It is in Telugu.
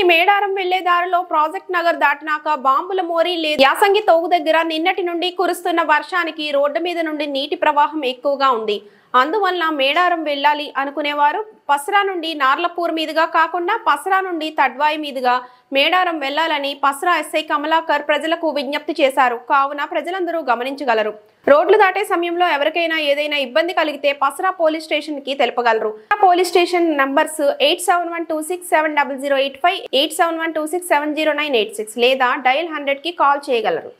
నుండి మేడారం వెళ్లే దారిలో ప్రాజెక్ట్ నగర్ దాటినాక బాంబుల మోరీ యాసంగి తోగు దగ్గర నిన్నటి నుండి కురుస్తున్న వర్షానికి రోడ్డు మీద నుండి నీటి ప్రవాహం ఎక్కువగా ఉంది. అందువల్ల మేడారం వెళ్ళాలి అనుకునేవారు పసరా నుండి నార్లపూర్ మీదుగా కాకుండా పసరా నుండి తడ్వాయి మీదుగా మేడారం వెళ్లాలని పసరా ఎస్ఐ కమలాకర్ ప్రజలకు విజ్ఞప్తి చేశారు. కావున ప్రజలందరూ గమనించగలరు. రోడ్లు దాటే సమయంలో ఎవరికైనా ఏదైనా ఇబ్బంది కలిగితే పసరా పోలీస్ స్టేషన్ కి తెలుపగలరు. పోలీస్ స్టేషన్ నంబర్స్ 8712670085, 8712670986 లేదా డయల్ 100 కి కాల్ చేయగలరు.